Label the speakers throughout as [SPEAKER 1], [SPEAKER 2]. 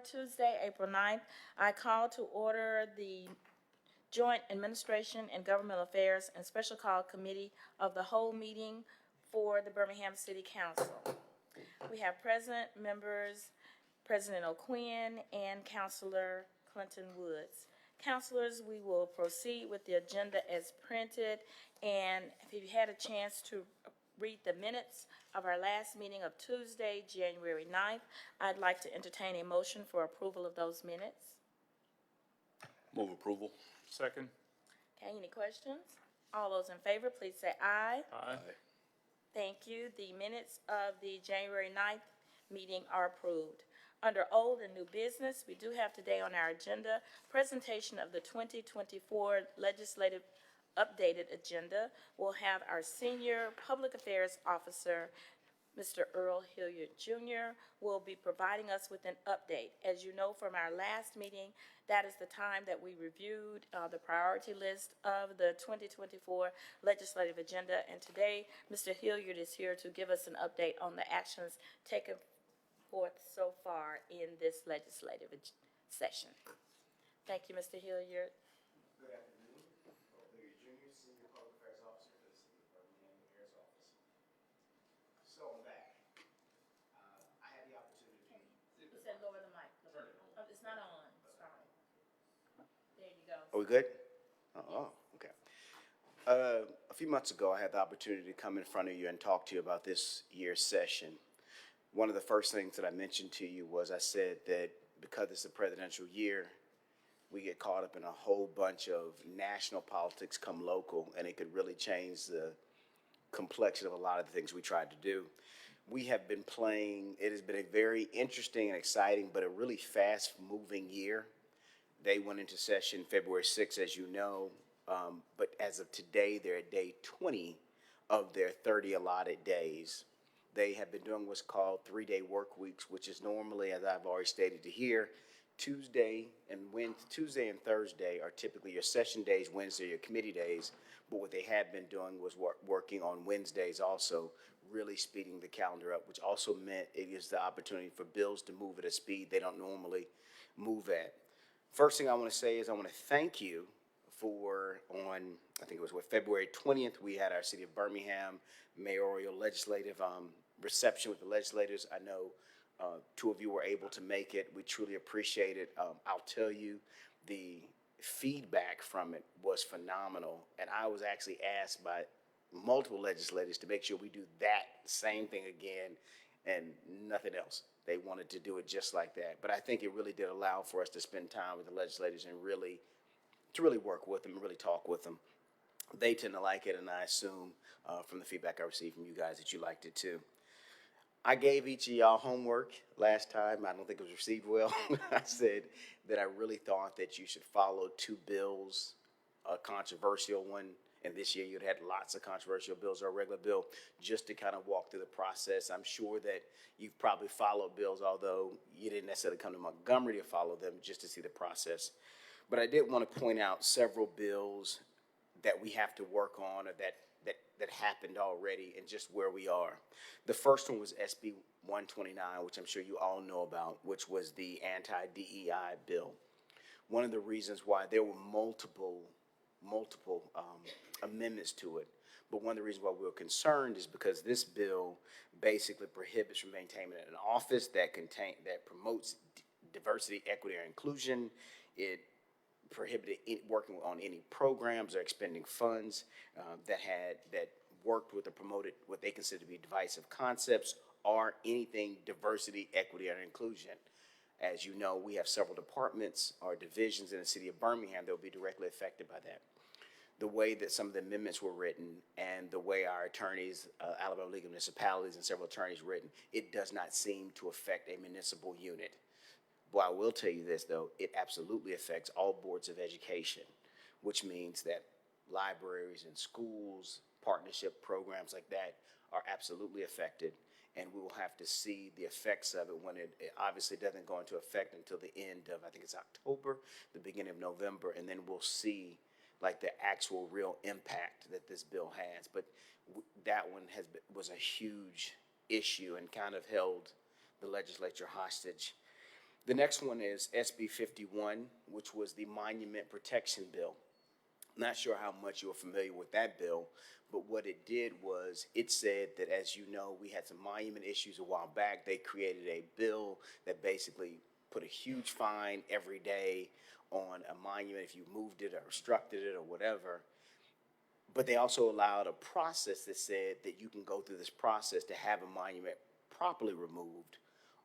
[SPEAKER 1] Tuesday, April 9th. I call to order the Joint Administration and Governmental Affairs and Special Call Committee of the whole meeting for the Birmingham City Council. We have present members, President O'Quinn and Councilor Clinton Woods. Councilors, we will proceed with the agenda as printed, and if you had a chance to read the minutes of our last meeting of Tuesday, January 9th, I'd like to entertain a motion for approval of those minutes.
[SPEAKER 2] Move approval.
[SPEAKER 3] Second.
[SPEAKER 1] Okay, any questions? All those in favor, please say aye.
[SPEAKER 3] Aye.
[SPEAKER 1] Thank you. The minutes of the January 9th meeting are approved. Under old and new business, we do have today on our agenda presentation of the 2024 legislative updated agenda. We'll have our Senior Public Affairs Officer, Mr. Earl Hilliard Jr., will be providing us with an update. As you know from our last meeting, that is the time that we reviewed the priority list of the 2024 legislative agenda. And today, Mr. Hilliard is here to give us an update on the actions taken forth so far in this legislative session. Thank you, Mr. Hilliard.
[SPEAKER 4] Good afternoon. Earl Hilliard Jr., Senior Public Affairs Officer for the City of Birmingham Mayor's Office. So I'm back. I had the opportunity.
[SPEAKER 1] You said lower the mic.
[SPEAKER 4] Turn it on.
[SPEAKER 1] Oh, it's not on. Sorry. There you go.
[SPEAKER 4] Are we good? Oh, okay. A few months ago, I had the opportunity to come in front of you and talk to you about this year's session. One of the first things that I mentioned to you was I said that because it's a presidential year, we get caught up in a whole bunch of national politics come local, and it could really change the complexion of a lot of the things we tried to do. We have been playing, it has been a very interesting and exciting, but a really fast-moving year. They went into session February 6th, as you know, but as of today, they're at day 20 of their 30 allotted days. They have been doing what's called 3-day work weeks, which is normally, as I've already stated to here, Tuesday and Thursday are typically your session days, Wednesday your committee days, but what they have been doing was working on Wednesdays also, really speeding the calendar up, which also meant it gives the opportunity for bills to move at a speed they don't normally move at. First thing I want to say is I want to thank you for I think it was February 20th, we had our City of Birmingham mayoral legislative reception with the legislators. I know two of you were able to make it. We truly appreciate it. I'll tell you, the feedback from it was phenomenal, and I was actually asked by multiple legislators to make sure we do that same thing again and nothing else. They wanted to do it just like that. But I think it really did allow for us to spend time with the legislators and really work with them and really talk with them. They tend to like it, and I assume from the feedback I received from you guys that you liked it too. I gave each of y'all homework last time. I don't think it was received well. I said that I really thought that you should follow two bills, a controversial one, and this year you'd had lots of controversial bills or a regular bill, just to kind of walk through the process. I'm sure that you've probably followed bills, although you didn't necessarily come to Montgomery to follow them, just to see the process. But I did want to point out several bills that we have to work on or that happened already and just where we are. The first one was SB 129, which I'm sure you all know about, which was the anti-DEI bill. One of the reasons why there were multiple amendments to it, but one of the reasons why we were concerned is because this bill basically prohibits from maintaining an office that promotes diversity, equity, or inclusion. It prohibited working on any programs or expending funds that worked with or promoted what they consider to be divisive concepts or anything diversity, equity, or inclusion. As you know, we have several departments or divisions in the city of Birmingham that will be directly affected by that. The way that some of the amendments were written and the way our attorneys, Alabama League of Municipalities and several attorneys written, it does not seem to affect a municipal unit. Well, I will tell you this, though, it absolutely affects all boards of education, which means that libraries and schools, partnership programs like that are absolutely affected, and we will have to see the effects of it when it obviously doesn't go into effect until the end of, I think it's October, the beginning of November, and then we'll see like the actual real impact that this bill has. But that one was a huge issue and kind of held the legislature hostage. The next one is SB 51, which was the Monument Protection Bill. Not sure how much you're familiar with that bill, but what it did was it said that, as you know, we had some monument issues a while back. They created a bill that basically put a huge fine every day on a monument if you moved it or obstructed it or whatever. But they also allowed a process that said that you can go through this process to have a monument properly removed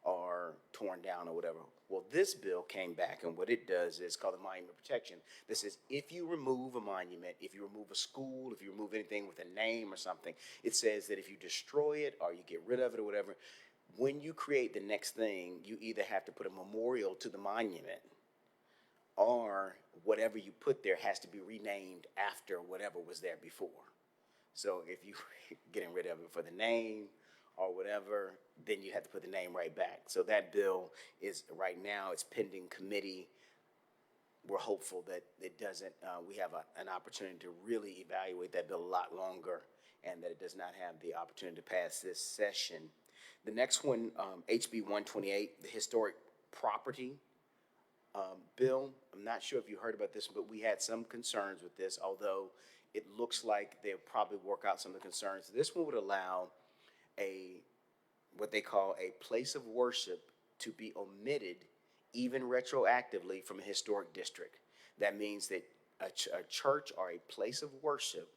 [SPEAKER 4] or torn down or whatever. Well, this bill came back, and what it does is called the Monument Protection. This is if you remove a monument, if you remove a school, if you remove anything with a name or something, it says that if you destroy it or you get rid of it or whatever, when you create the next thing, you either have to put a memorial to the monument or whatever you put there has to be renamed after whatever was there before. So if you getting rid of it for the name or whatever, then you have to put the name right back. So that bill is right now, it's pending committee. We're hopeful that it doesn't, we have an opportunity to really evaluate that bill a lot longer and that it does not have the opportunity to pass this session. The next one, HB 128, the Historic Property bill. I'm not sure if you heard about this, but we had some concerns with this, although it looks like they'll probably work out some of the concerns. This one would allow what they call a place of worship to be omitted even retroactively from a historic district. That means that a church or a place of worship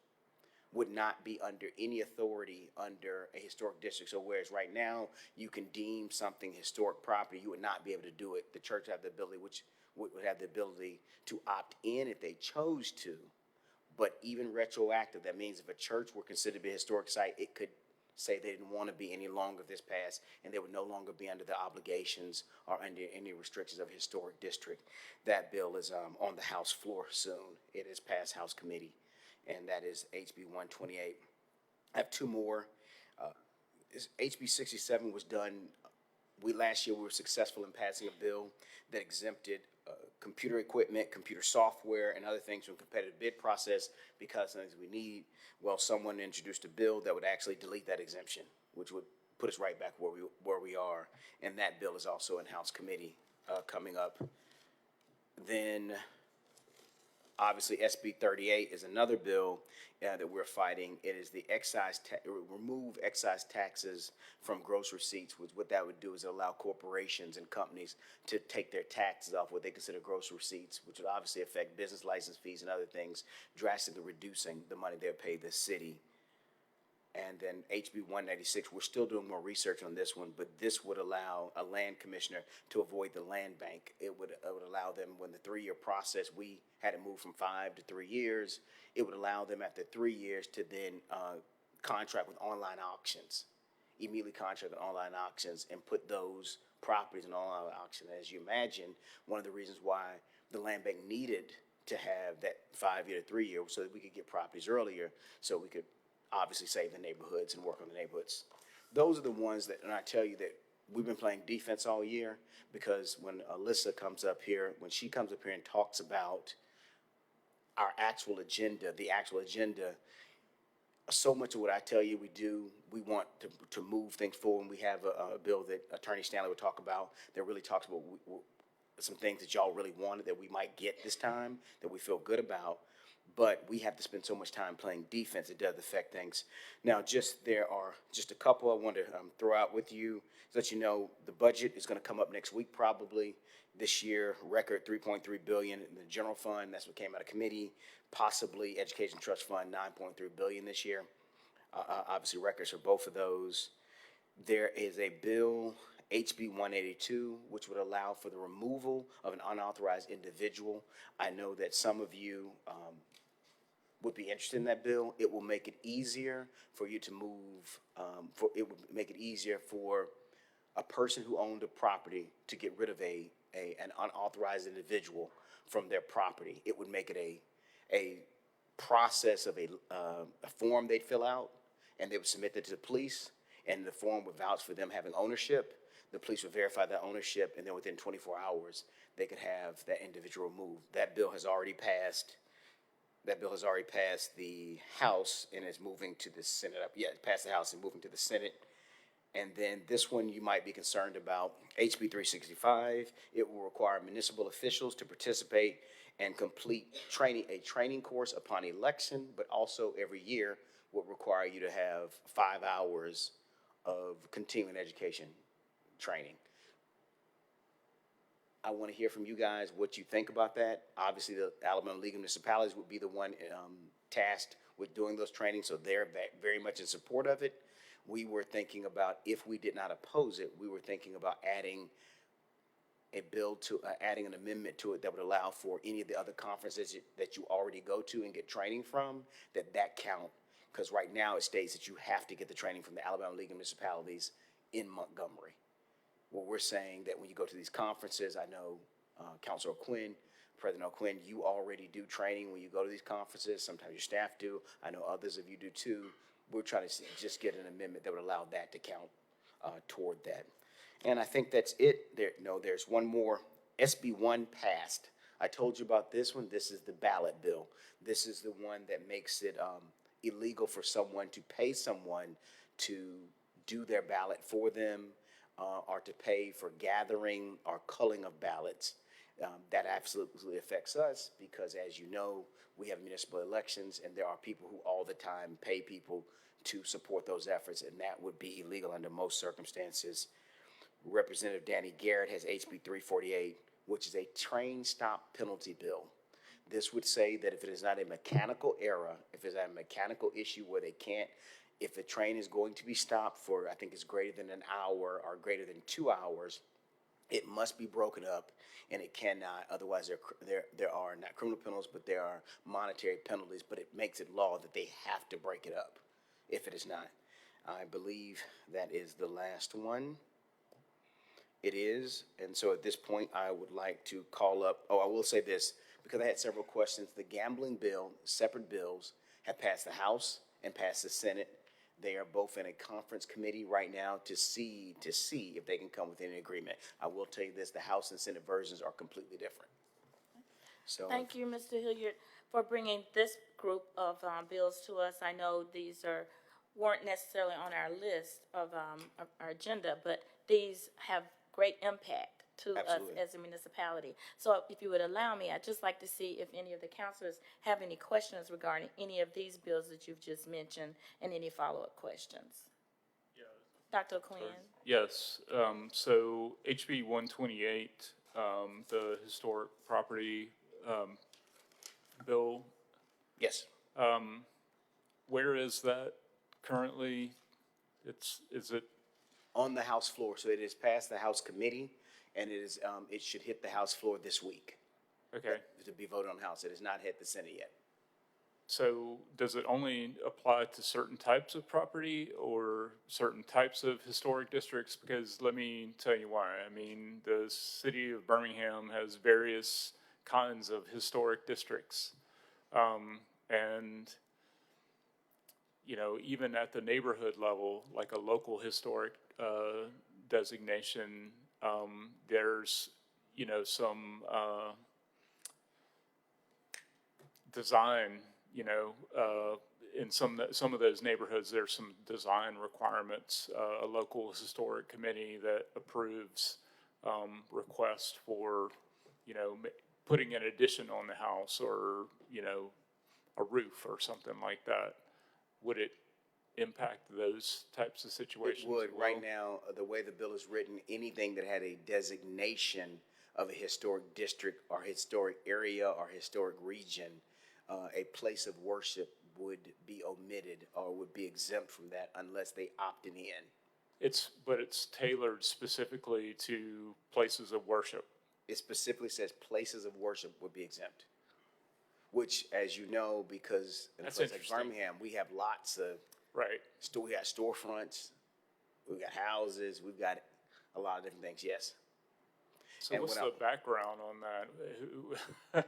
[SPEAKER 4] would not be under any authority under a historic district. So whereas right now you can deem something historic property, you would not be able to do it. The church have the ability, which would have the ability to opt in if they chose to. But even retroactive, that means if a church were considered to be a historic site, it could say they didn't want to be any longer if this passed, and they would no longer be under the obligations or under any restrictions of a historic district. That bill is on the House floor soon. It is passed House committee, and that is HB 128. I have two more. HB 67 was done. Last year we were successful in passing a bill that exempted computer equipment, computer software, and other things from competitive bid process because things we need. Well, someone introduced a bill that would actually delete that exemption, which would put us right back where we are. And that bill is also in House committee coming up. Then obviously, SB 38 is another bill that we're fighting. It is the remove excise taxes from gross receipts, which what that would do is allow corporations and companies to take their taxes off what they consider gross receipts, which would obviously affect business license fees and other things, drastically reducing the money they'll pay the city. And then HB 196, we're still doing more research on this one, but this would allow a land commissioner to avoid the land bank. It would allow them, when the 3-year process, we had it moved from 5 to 3 years, it would allow them after 3 years to then contract with online auctions, immediately contract with online auctions and put those properties in online auction. As you imagine, one of the reasons why the land bank needed to have that 5-year to 3-year so that we could get properties earlier, so we could obviously save the neighborhoods and work on the neighborhoods. Those are the ones that, and I tell you that we've been playing defense all year, because when Alyssa comes up here, when she comes up here and talks about our actual agenda, so much of what I tell you we do, we want to move things forward. And we have a bill that Attorney Stanley will talk about that really talks about some things that y'all really wanted that we might get this time that we feel good about. But we have to spend so much time playing defense, it does affect things. Now, there are just a couple I want to throw out with you, so that you know the budget is going to come up next week probably. This year, record $3.3 billion in the general fund. That's what came out of committee. Possibly Education Trust Fund, $9.3 billion this year. Obviously, records for both of those. There is a bill, HB 182, which would allow for the removal of an unauthorized individual. I know that some of you would be interested in that bill. It will make it easier for you to move. It would make it easier for a person who owned a property to get rid of an unauthorized individual from their property. It would make it a process of a form they'd fill out, and they would submit that to the police, and the form would vouch for them having ownership. The police would verify that ownership, and then within 24 hours, they could have that individual removed. That bill has already passed. That bill has already passed the House and is moving to the Senate. Yeah, it passed the House and moving to the Senate. And then this one you might be concerned about, HB 365. It will require municipal officials to participate and complete a training course upon election, but also every year will require you to have 5 hours of continuing education training. I want to hear from you guys what you think about that. Obviously, the Alabama League of Municipalities would be the one tasked with doing those trainings, so they're very much in support of it. We were thinking about, if we did not oppose it, we were thinking about adding adding an amendment to it that would allow for any of the other conferences that you already go to and get training from, that count. Because right now it states that you have to get the training from the Alabama League of Municipalities in Montgomery. Well, we're saying that when you go to these conferences, I know Councilor O'Quinn, President O'Quinn, you already do training when you go to these conferences. Sometimes your staff do. I know others of you do too. We're trying to just get an amendment that would allow that to count toward that. And I think that's it. There's one more. SB 1 passed. I told you about this one. This is the ballot bill. This is the one that makes it illegal for someone to pay someone to do their ballot for them, or to pay for gathering or culling of ballots. That absolutely affects us because, as you know, we have municipal elections and there are people who all the time pay people to support those efforts, and that would be illegal under most circumstances. Representative Danny Garrett has HB 348, which is a train stop penalty bill. This would say that if it is not a mechanical error, if it's a mechanical issue where they can't, if the train is going to be stopped for, I think it's greater than an hour or greater than 2 hours, it must be broken up, and it cannot, otherwise there are not criminal penalties, but there are monetary penalties, but it makes it law that they have to break it up if it is not. I believe that is the last one. It is, and so at this point, I would like to call up, I will say this, because I had several questions. The gambling bill, separate bills, have passed the House and passed the Senate. They are both in a conference committee right now to see if they can come with any agreement. I will tell you this, the House and Senate versions are completely different. So
[SPEAKER 1] Thank you, Mr. Hilliard, for bringing this group of bills to us. I know these weren't necessarily on our list of our agenda, but these have great impact to
[SPEAKER 4] Absolutely.
[SPEAKER 1] us as a municipality. So if you would allow me, I'd just like to see if any of the councilors have any questions regarding any of these bills that you've just mentioned and any follow-up questions.
[SPEAKER 3] Yeah.
[SPEAKER 1] Dr. Quinn?
[SPEAKER 3] Yes, so HB 128, the historic property bill,
[SPEAKER 4] yes,
[SPEAKER 3] where is that currently? Is it,
[SPEAKER 4] on the House floor. So it is passed the House committee, and it should hit the House floor this week
[SPEAKER 3] okay,
[SPEAKER 4] to be voted on the House. It has not hit the Senate yet.
[SPEAKER 3] so does it only apply to certain types of property or certain types of historic districts? Because let me tell you why. I mean, the city of Birmingham has various kinds of historic districts. And, you know, even at the neighborhood level, like a local historic designation, there's, you know, some design, you know, in some of those neighborhoods, there's some design requirements. A local historic committee that approves requests for, you know, putting an addition on the house or, you know, a roof or something like that. Would it impact those types of situations?
[SPEAKER 4] It would.
[SPEAKER 3] as well?
[SPEAKER 4] Right now, the way the bill is written, anything that had a designation of a historic district or historic area or historic region, a place of worship would be omitted or would be exempt from that unless they opted in.
[SPEAKER 3] But it's tailored specifically to places of worship.
[SPEAKER 4] It specifically says places of worship would be exempt. Which, as you know, because in a
[SPEAKER 3] That's
[SPEAKER 4] place like
[SPEAKER 3] interesting.
[SPEAKER 4] Birmingham, we have lots of,
[SPEAKER 3] Right.
[SPEAKER 4] we got storefronts, we got houses, we've got a lot of different things, yes.
[SPEAKER 3] So
[SPEAKER 4] And
[SPEAKER 3] what's
[SPEAKER 4] what
[SPEAKER 3] the background on that?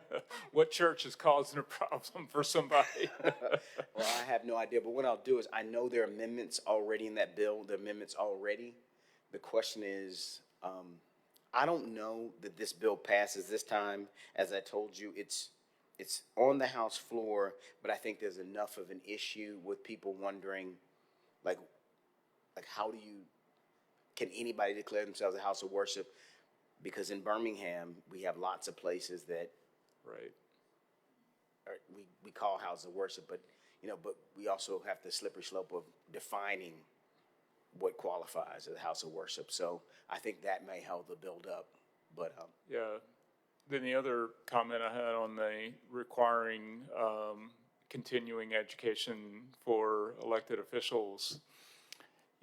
[SPEAKER 3] What church is causing a problem for somebody?
[SPEAKER 4] Well, I have no idea, but what I'll do is, I know there are amendments already in that bill, the amendments already. The question is, I don't know that this bill passes this time. As I told you, it's on the House floor, but I think there's enough of an issue with people wondering, like how do you can anybody declare themselves a house of worship? Because in Birmingham, we have lots of places that
[SPEAKER 3] Right.
[SPEAKER 4] we call houses of worship, but, but we also have the slippery slope of defining what qualifies as a house of worship. So I think that may help the build up, but,
[SPEAKER 3] Yeah. Then the other comment I had on the requiring continuing education for elected officials,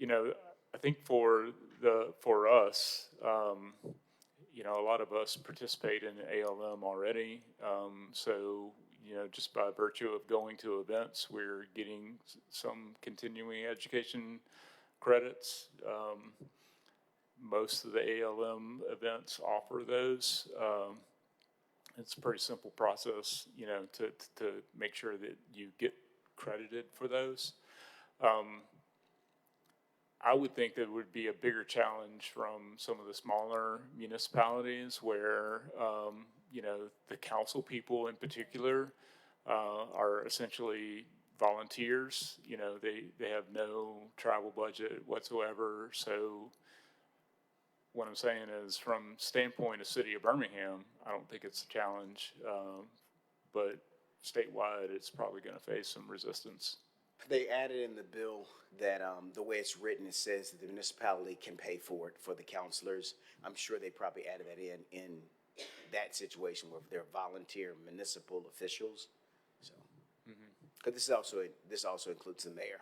[SPEAKER 3] I think for us, a lot of us participate in ALM already. So, just by virtue of going to events, we're getting some continuing education credits. Most of the ALM events offer those. It's a pretty simple process, to make sure that you get credited for those. I would think that it would be a bigger challenge from some of the smaller municipalities where, the council people in particular are essentially volunteers. They have no travel budget whatsoever. So what I'm saying is, from standpoint of City of Birmingham, I don't think it's a challenge, but statewide, it's probably going to face some resistance.
[SPEAKER 4] they added in the bill that the way it's written, it says that the municipality can pay for it for the counselors. I'm sure they probably added that in that situation where they're volunteer municipal officials. So, because this also includes the mayor.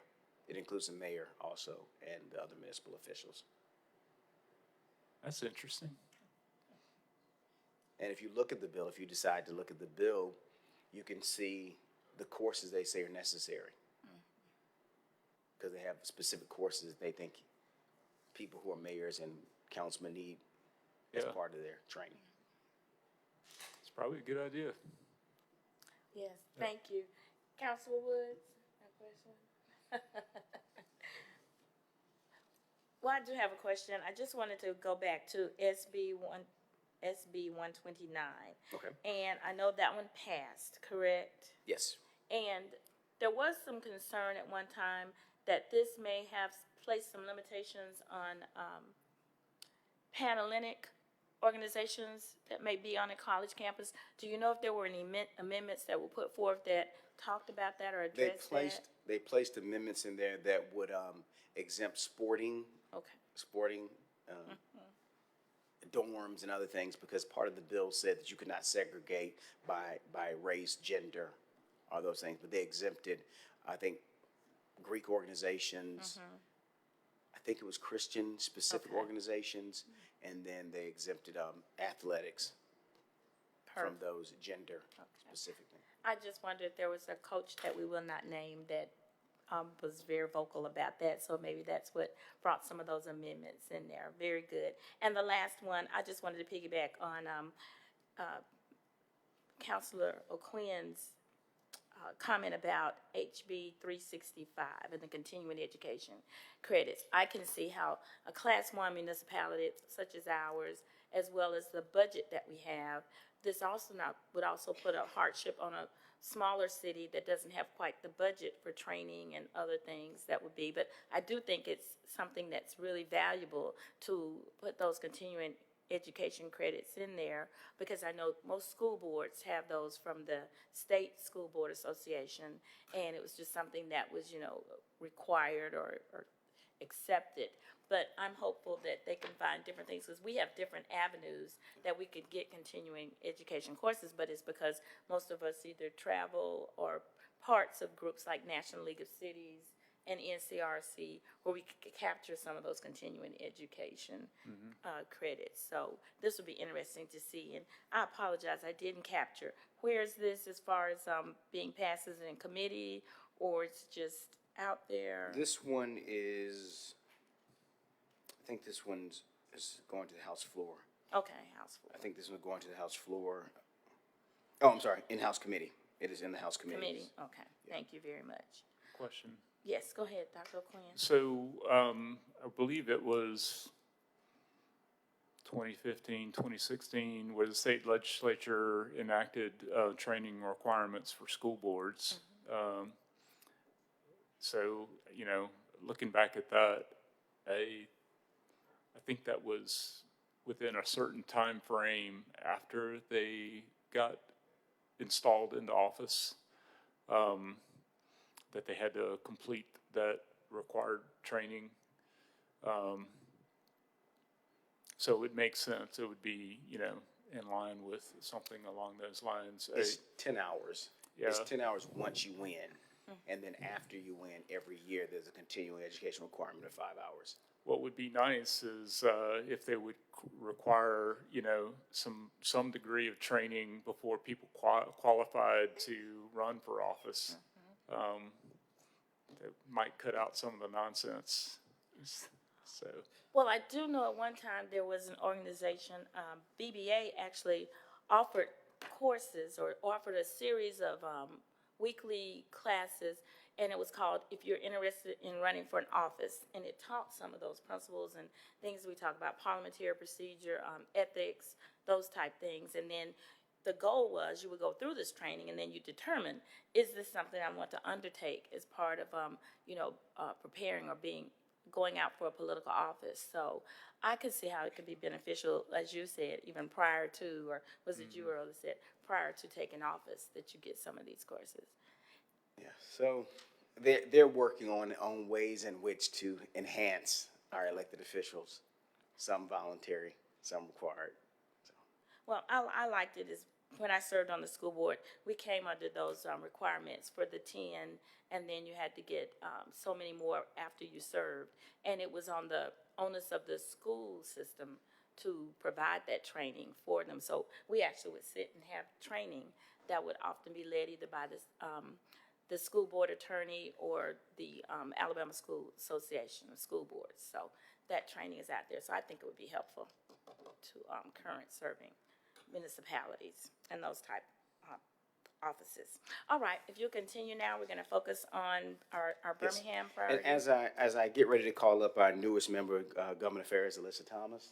[SPEAKER 4] It includes the mayor also and the other municipal officials.
[SPEAKER 3] That's interesting.
[SPEAKER 4] And if you look at the bill, if you decide to look at the bill, you can see the courses they say are necessary. Because they have specific courses that they think people who are mayors and councilmen need as part of their training.
[SPEAKER 3] It's probably a good idea.
[SPEAKER 1] Yes, thank you. Councilor Woods, a question? Well, I do have a question. I just wanted to go back to SB 129.
[SPEAKER 4] Okay.
[SPEAKER 1] And I know that one passed, correct?
[SPEAKER 4] Yes.
[SPEAKER 1] And there was some concern at one time that this may have placed some limitations on Panhellenic organizations that may be on a college campus. Do you know if there were any amendments that were put forth that talked about that or addressed that?
[SPEAKER 4] They placed amendments in there that would exempt sporting dorms and other things, because part of the bill said that you could not segregate by race, gender, all those things. But they exempted, I think, Greek organizations. I think it was Christian specific organizations, and then they exempted athletics from those gender specific things.
[SPEAKER 1] I just wondered if there was a coach that we will not name that was very vocal about that, so maybe that's what brought some of those amendments in there. Very good. And the last one, I just wanted to piggyback on Councilor O'Quinn's comment about HB 365 and the continuing education credits. I can see how a Class 1 municipality such as ours, as well as the budget that we have, this also would also put a hardship on a smaller city that doesn't have quite the budget for training and other things that would be. But I do think it's something that's really valuable to put those continuing education credits in there, because I know most school boards have those from the State School Board Association, and it was just something that was, required or accepted. But I'm hopeful that they can find different things, because we have different avenues that we could get continuing education courses, but it's because most of us either travel or parts of groups like National League of Cities and NCRC, where we could capture some of those continuing education credits. So this would be interesting to see. And I apologize, I didn't capture. Where is this as far as being passed as in committee, or it's just out there?
[SPEAKER 4] This one is, I think this one's is going to the House floor.
[SPEAKER 1] Okay, House floor.
[SPEAKER 4] I think this one's going to the House floor. Oh, I'm sorry, in-house committee. It is in the House committee.
[SPEAKER 1] Committee, okay. Thank you very much.
[SPEAKER 3] Question.
[SPEAKER 1] Yes, go ahead, Dr. O'Quinn.
[SPEAKER 3] So I believe it was 2015, 2016, where the state legislature enacted training requirements for school boards. So, looking back at that, I think that was within a certain time frame after they got installed into office, that they had to complete that required training. So it makes sense. It would be, in line with something along those lines.
[SPEAKER 4] It's 10 hours.
[SPEAKER 3] Yeah.
[SPEAKER 4] It's 10 hours once you win. And then after you win, every year there's a continuing education requirement of 5 hours.
[SPEAKER 3] What would be nice is if they would require, some degree of training before people qualified to run for office. That might cut out some of the nonsense. So.
[SPEAKER 1] Well, I do know at one time there was an organization, BBA actually offered courses or offered a series of weekly classes, and it was called If You're Interested in Running for an Office, and it taught some of those principles and things we talk about, parliamentary procedure, ethics, those type things. And then the goal was you would go through this training and then you determine, is this something I want to undertake as part of, preparing or going out for a political office. So I could see how it could be beneficial, as you said, even prior to, or was it you earlier said, prior to taking office, that you get some of these courses.
[SPEAKER 4] Yeah, so they're working on ways in which to enhance our elected officials, some voluntary, some required. So.
[SPEAKER 1] Well, I liked it as when I served on the school board, we came under those requirements for the 10, and then you had to get so many more after you served. And it was on the onus of the school system to provide that training for them. So we actually would sit and have training that would often be led either by the school board attorney or the Alabama School Association of School Boards. So that training is out there. So I think it would be helpful to current serving municipalities and those type offices. All right, if you'll continue now, we're going to focus on our Birmingham priorities.
[SPEAKER 4] And as I get ready to call up our newest member of Government Affairs, Alyssa Thomas,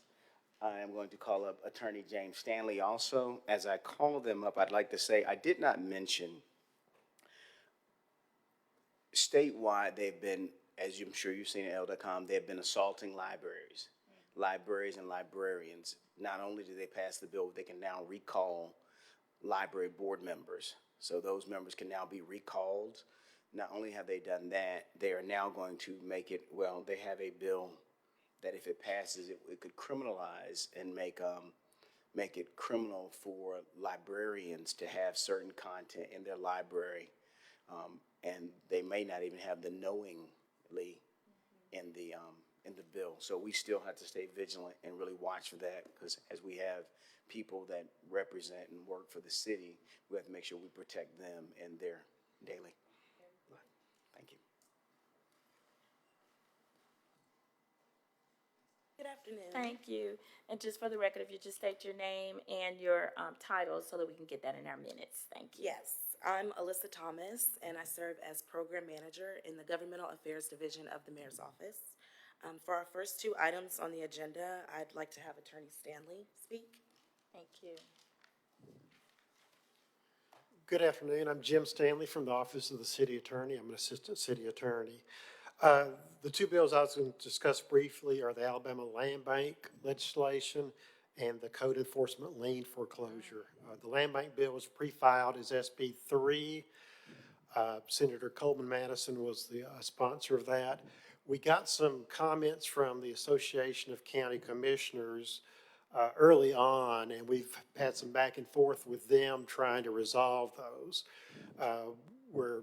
[SPEAKER 4] I am going to call up Attorney James Stanley also. As I call them up, I'd like to say I did not mention statewide they've been, as I'm sure you've seen at L.com, they've been assaulting libraries, and librarians. Not only do they pass the bill, they can now recall library board members. So those members can now be recalled. Not only have they done that, they are now going to make it, well, they have a bill that if it passes, it could criminalize and make it criminal for librarians to have certain content in their library, and they may not even have the knowingly in the bill. So we still have to stay vigilant and really watch for that, because as we have people that represent and work for the city, we have to make sure we protect them and their daily life. Thank you.
[SPEAKER 5] Good afternoon.
[SPEAKER 1] Thank you. And just for the record, if you just state your name and your title so that we can get that in our minutes. Thank you.
[SPEAKER 5] Yes, I'm Alyssa Thomas, and I serve as Program Manager in the Governmental Affairs Division of the Mayor's Office. For our first two items on the agenda, I'd like to have Attorney Stanley speak.
[SPEAKER 1] Thank you.
[SPEAKER 6] Good afternoon. I'm Jim Stanley from the Office of the City Attorney. I'm an Assistant City Attorney. The two bills I was going to discuss briefly are the Alabama Land Bank legislation and the Code Enforcement lien foreclosure. The Land Bank bill was pre-filed as SB 3. Senator Coleman Madison was the sponsor of that. We got some comments from the Association of County Commissioners early on, and we've had some back and forth with them trying to resolve those. We're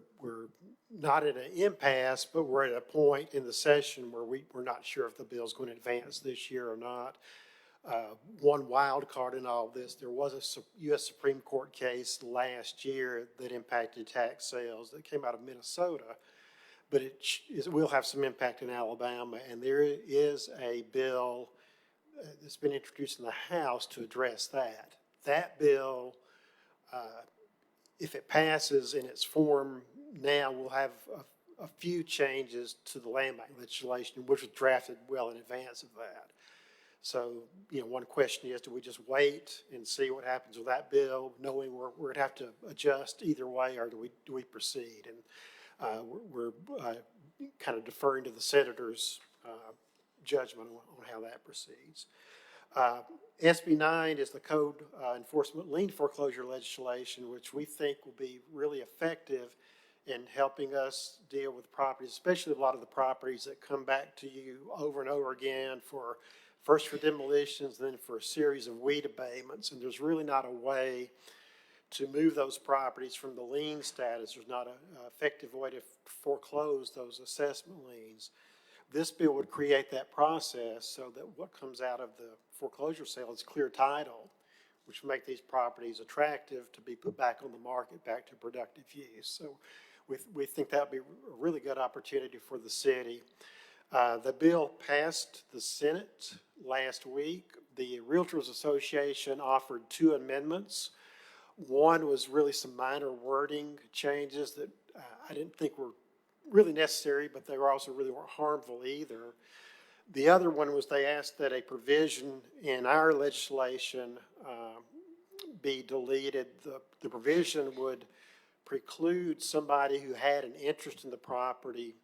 [SPEAKER 6] not in an impasse, but we're at a point in the session where we're not sure if the bill's going to advance this year or not. One wild card in all this, there was a U.S. Supreme Court case last year that impacted tax sales that came out of Minnesota, but it will have some impact in Alabama, and there is a bill that's been introduced in the House to address that. That bill, if it passes in its form now, will have a few changes to the land bank legislation, which was drafted well in advance of that. So, one question is, do we just wait and see what happens with that bill, knowing we're going to have to adjust either way, or do we proceed? And we're kind of deferring to the senators' judgment on how that proceeds. SB 9 is the code enforcement lien foreclosure legislation, which we think will be really effective in helping us deal with properties, especially a lot of the properties that come back to you over and over again for first for demolitions, then for a series of weed abatements. And there's really not a way to move those properties from the lien status. There's not an effective way to foreclose those assessment liens. This bill would create that process so that what comes out of the foreclosure sale is clear title, which would make these properties attractive to be put back on the market, back to productive use. So we think that would be a really good opportunity for the city. The bill passed the Senate last week. The Realtors Association offered 2 amendments. One was really some minor wording changes that I didn't think were really necessary, but they were also really weren't harmful either. The other one was they asked that a provision in our legislation be deleted. The provision would preclude somebody who had an interest in the property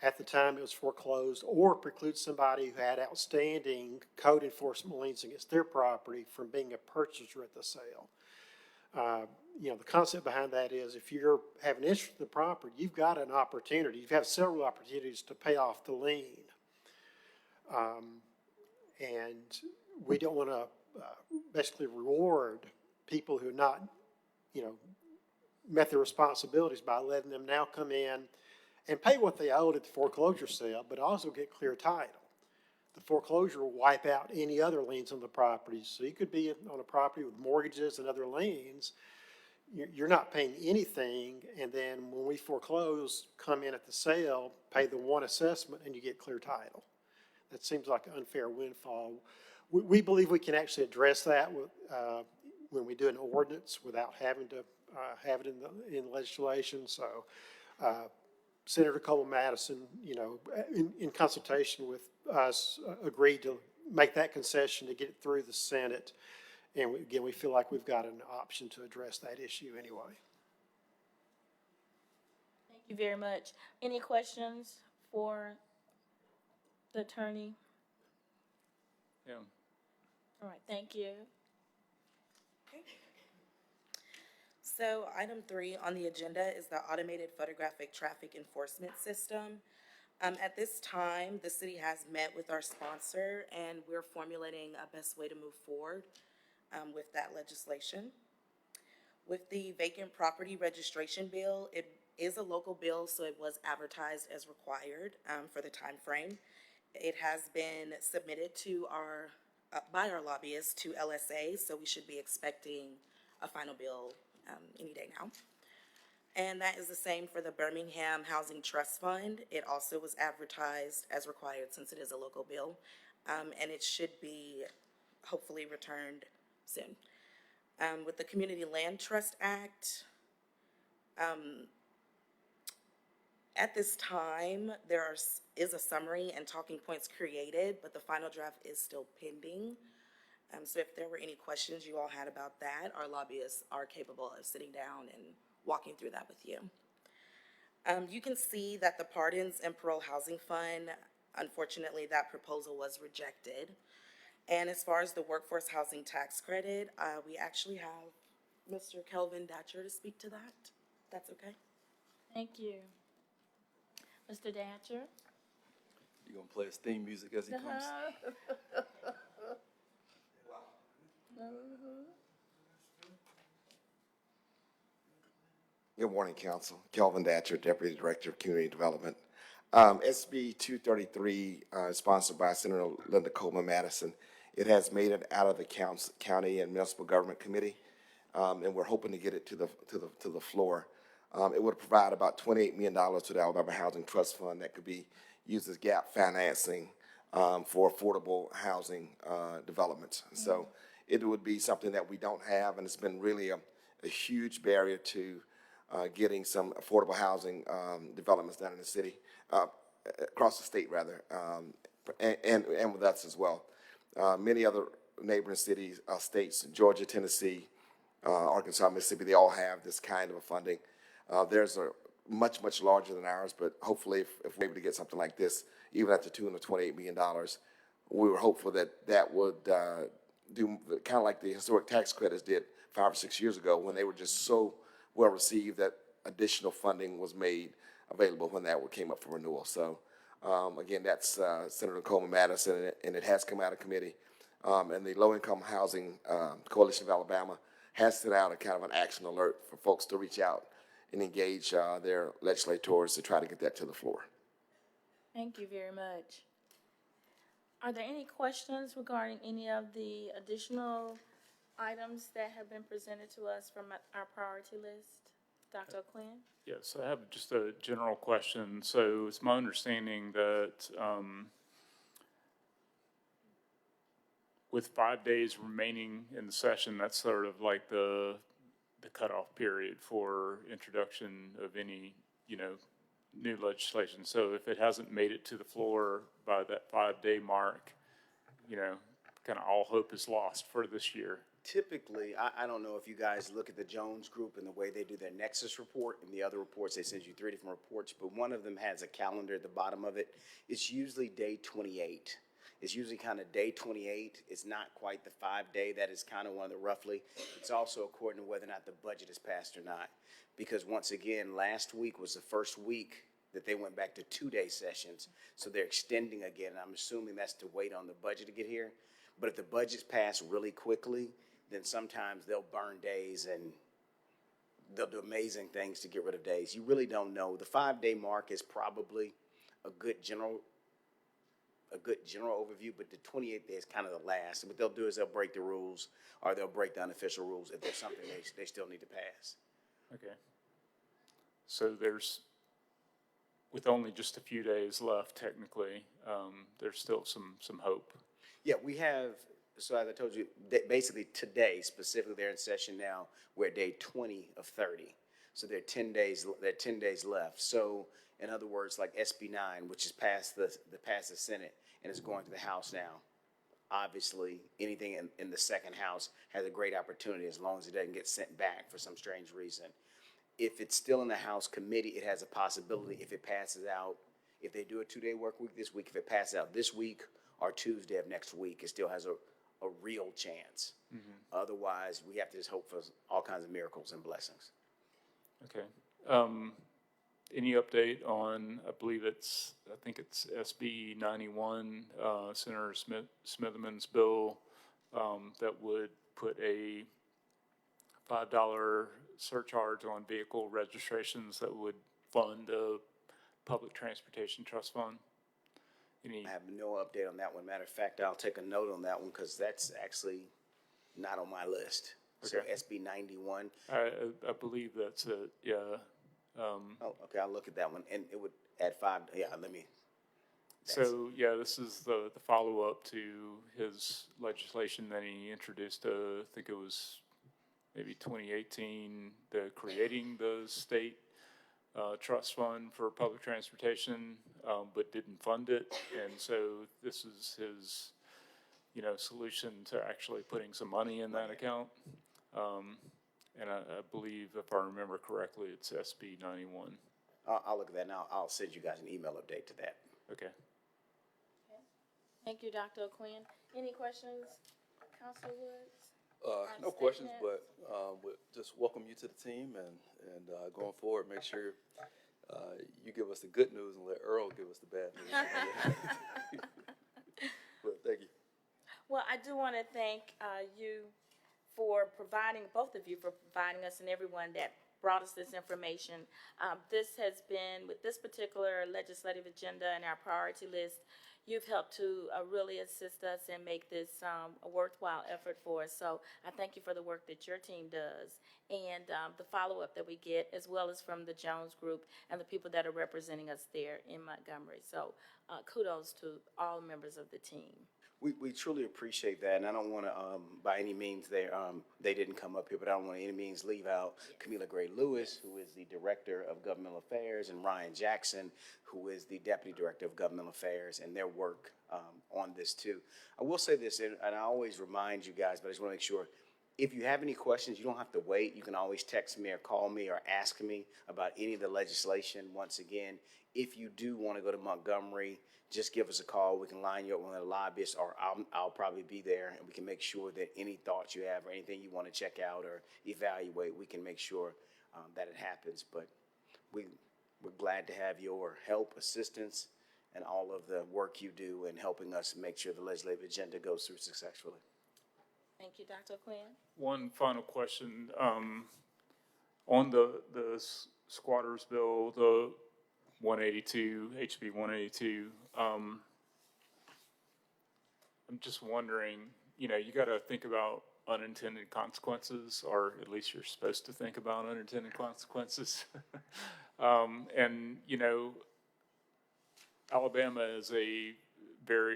[SPEAKER 6] at the time it was foreclosed, or preclude somebody who had outstanding code enforcement liens against their property from being a purchaser at the sale. The concept behind that is if you have an interest in the property, you've got an opportunity. You've had several opportunities to pay off the lien. And we don't want to basically reward people who have not, met their responsibilities by letting them now come in and pay what they owed at the foreclosure sale, but also get clear title. The foreclosure will wipe out any other liens on the property. So you could be on a property with mortgages and other liens. You're not paying anything, and then when we foreclose, come in at the sale, pay the one assessment, and you get clear title. That seems like an unfair windfall. We believe we can actually address that with, when we do an ordinance without having to have it in legislation. So Senator Coleman-Madison, in consultation with us, agreed to make that concession to get it through the Senate. And again, we feel like we've got an option to address that issue anyway.
[SPEAKER 1] Thank you very much. Any questions for the attorney?
[SPEAKER 3] Yeah.
[SPEAKER 1] All right, thank you.
[SPEAKER 5] So item 3 on the agenda is the automated photographic traffic enforcement system. At this time, the city has met with our sponsor, and we're formulating a best way to move forward with that legislation. With the vacant property registration bill, it is a local bill, so it was advertised as required for the time frame. It has been submitted to by our lobbyists to LSA, so we should be expecting a final bill any day now. And that is the same for the Birmingham Housing Trust Fund. It also was advertised as required since it is a local bill, and it should be hopefully returned soon. With the Community Land Trust Act, at this time, there is a summary and talking points created, but the final draft is still pending. So if there were any questions you all had about that, our lobbyists are capable of sitting down and walking through that with you. You can see that the Pardons and Parole Housing Fund, unfortunately, that proposal was rejected. And as far as the Workforce Housing Tax Credit, we actually have Mr. Kelvin Datcher to speak to that. That's okay?
[SPEAKER 1] Thank you. Mr. Datcher?
[SPEAKER 2] You gonna play his theme music as he comes?
[SPEAKER 7] Good morning, Council. Kelvin Datcher, Deputy Director of Community Development. SB 233, sponsored by Senator Linda Coleman-Madison. It has made it out of the County and Municipal Government Committee, and we're hoping to get it to the floor. It would provide about $28 million to the Alabama Housing Trust Fund that could be used as gap financing for affordable housing developments. So it would be something that we don't have, and it's been really a huge barrier to getting some affordable housing developments done in the city, across the state rather, and with us as well. Many other neighboring cities, states, Georgia, Tennessee, Arkansas, Mississippi, they all have this kind of funding. There's a much, much larger than ours, but hopefully if we're able to get something like this, even at the tune of $28 million, we were hopeful that that would do kind of like the historic tax credits did 5 or 6 years ago when they were just so well received that additional funding was made available when that came up for renewal. So again, that's Senator Coleman Madison, and it has come out of committee. And the Low Income Housing Coalition of Alabama has sent out a kind of an action alert for folks to reach out and engage their legislators to try to get that to the floor.
[SPEAKER 1] Thank you very much. Are there any questions regarding any of the additional items that have been presented to us from our priority list? Dr. Quinn?
[SPEAKER 3] Yes, I have just a general question. So it's my understanding that with 5 days remaining in the session, that's sort of like the cutoff period for introduction of any, new legislation. So if it hasn't made it to the floor by that 5-day mark, kind of all hope is lost for this year.
[SPEAKER 4] Typically, I don't know if you guys look at the Jones Group and the way they do their Nexus report and the other reports, they send you 3 different reports, but one of them has a calendar at the bottom of it. It's usually day 28. It's usually kind of day 28. It's not quite the 5-day. That is kind of one of the roughly. It's also according to whether or not the budget is passed or not. Because once again, last week was the first week that they went back to 2-day sessions. So they're extending again. I'm assuming that's to wait on the budget to get here. But if the budget's passed really quickly, then sometimes they'll burn days and they'll do amazing things to get rid of days. You really don't know. The 5-day mark is probably a good general overview, but the 28th day is kind of the last. And what they'll do is they'll break the rules, or they'll break the unofficial rules if there's something they still need to pass.
[SPEAKER 3] Okay. So with only just a few days left, technically, there's still some hope.
[SPEAKER 4] Yeah, we have, so as I told you, basically today, specifically they're in session now, we're at day 20 of 30. So there are 10 days left. So in other words, like SB 9, which is past the Senate and is going to the House now. Obviously, anything in the second House has a great opportunity as long as it doesn't get sent back for some strange reason. If it's still in the House committee, it has a possibility if it passes out, if they do a 2-day work week this week, if it passes out this week or Tuesday of next week, it still has a real chance. Mm-hmm. Otherwise, we have to just hope for all kinds of miracles and blessings.
[SPEAKER 3] Okay. Any update on, I think it's SB 91, Senator Smitherman's bill that would put a $5 surcharge on vehicle registrations that would fund a public transportation trust fund?
[SPEAKER 4] I have no update on that one. Matter of fact, I'll take a note on that one because that's actually not on my list. Okay. So SB 91.
[SPEAKER 3] I believe that's it. Yeah.
[SPEAKER 4] Okay. I'll look at that one, and it would add 5. Yeah.
[SPEAKER 3] So yeah, this is the follow-up to his legislation that he introduced. I think it was maybe 2018. Creating the state trust fund for public transportation, but didn't fund it, and so this is his, solution to actually putting some money in that account. And I believe, if I remember correctly, it's SB 91.
[SPEAKER 4] I'll look at that now. I'll send you guys an email update to that.
[SPEAKER 3] Okay.
[SPEAKER 1] Thank you, Dr. O'Quinn. Any questions, Councilor Woods?
[SPEAKER 2] No questions, but we'll just welcome you to the team, and going forward, make sure you give us the good news and let Earl give us the bad news. But thank you.
[SPEAKER 1] Well, I do want to thank you for both of you for providing us and everyone that brought us this information. This has been, with this particular legislative agenda and our priority list, you've helped to really assist us and make this a worthwhile effort for us. So I thank you for the work that your team does and the follow-up that we get, as well as from the Jones Group and the people that are representing us there in Montgomery. So kudos to all members of the team.
[SPEAKER 4] We truly appreciate that, and I don't want to, by any means, they didn't come up here, but I don't want to any means leave out Camila Gray Lewis, who is the Director of Governmental Affairs, and Ryan Jackson, who is the Deputy Director of Governmental Affairs, and their work on this too. I will say this, and I always remind you guys, but I just want to make sure, If you have any questions, you don't have to wait. You can always text me or call me or ask me about any of the legislation. Once again, if you do want to go to Montgomery, just give us a call. We can line you up with one of the lobbyists, or I'll probably be there, and we can make sure that any thoughts you have or anything you want to check out or evaluate, we can make sure that it happens. But we're glad to have your help, assistance, and all of the work you do in helping us make sure the legislative agenda goes through successfully.
[SPEAKER 1] Thank you, Dr. Quinn.
[SPEAKER 3] One final question, on the squatters bill, the 182, HB 182, I'm just wondering, you know, you gotta think about unintended consequences, or at least you're supposed to think about unintended consequences. And, you know, Alabama is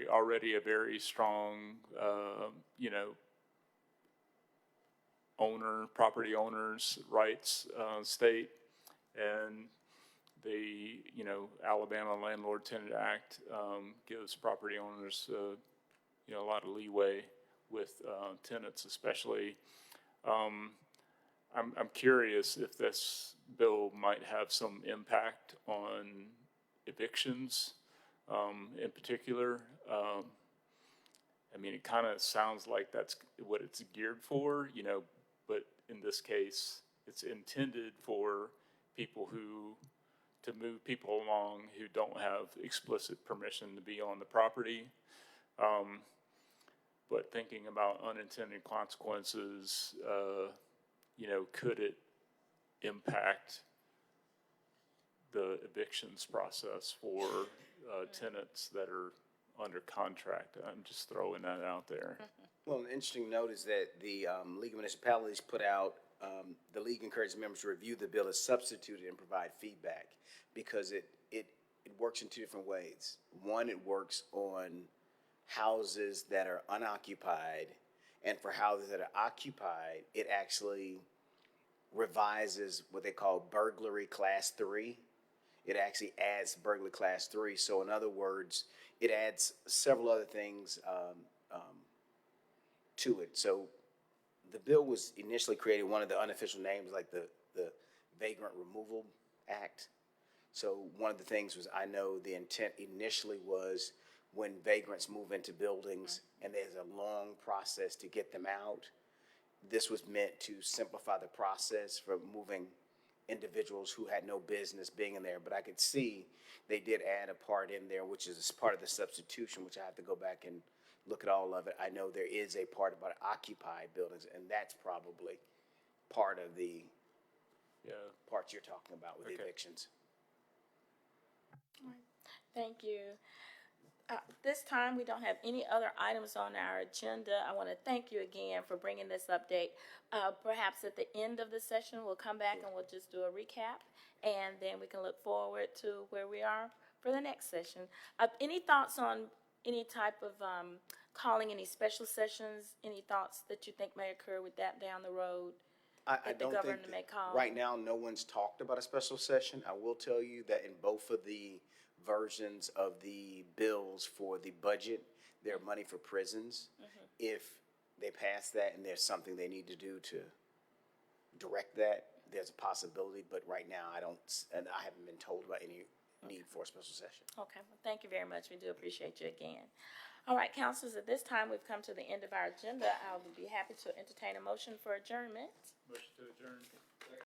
[SPEAKER 3] already a very strong, you know, property owners' rights state, and the, you know, Alabama Landlord Tenant Act gives property owners, you know, a lot of leeway with tenants, especially. I'm curious if this bill might have some impact on evictions, in particular. I mean, it kind of sounds like that's what it's geared for, you know, but in this case, it's intended for people to move people along who don't have explicit permission to be on the property. But thinking about unintended consequences, you know, could it impact the evictions process for tenants that are under contract? I'm just throwing that out there.
[SPEAKER 4] Well, an interesting note is that the League of Municipalities put out, the league encourages members to review the bill as substituted and provide feedback, because it works in two different ways. One, it works on houses that are unoccupied, and for houses that are occupied, it actually revises what they call burglary class 3. It actually adds burglary class 3. So in other words, it adds several other things to it. So the bill was initially created, one of the unofficial names, like the Vagrant Removal Act. So one of the things was, I know the intent initially was when vagrants move into buildings and there's a long process to get them out, this was meant to simplify the process for moving individuals who had no business being in there. But I could see they did add a part in there, which is part of the substitution, which I have to go back and look at all of it. I know there is a part about occupied buildings, and that's probably part of the parts you're talking about with evictions.
[SPEAKER 1] Thank you. This time, we don't have any other items on our agenda. I want to thank you again for bringing this update. Perhaps at the end of the session, we'll come back and we'll just do a recap, and then we can look forward to where we are for the next session. Any thoughts on any type of calling any special sessions? Any thoughts that you think may occur with that down the road?
[SPEAKER 4] I don't think right now no one's talked about a special session. I will tell you that in both of the versions of the bills for the budget, there are money for prisons. If they pass that and there's something they need to do to direct that, there's a possibility. But right now, I haven't been told about any need for a special session.
[SPEAKER 1] Okay, well, thank you very much. We do appreciate you again. All right, councilors, at this time, we've come to the end of our agenda. I will be happy to entertain a motion for adjournment.
[SPEAKER 3] Motion to adjourn.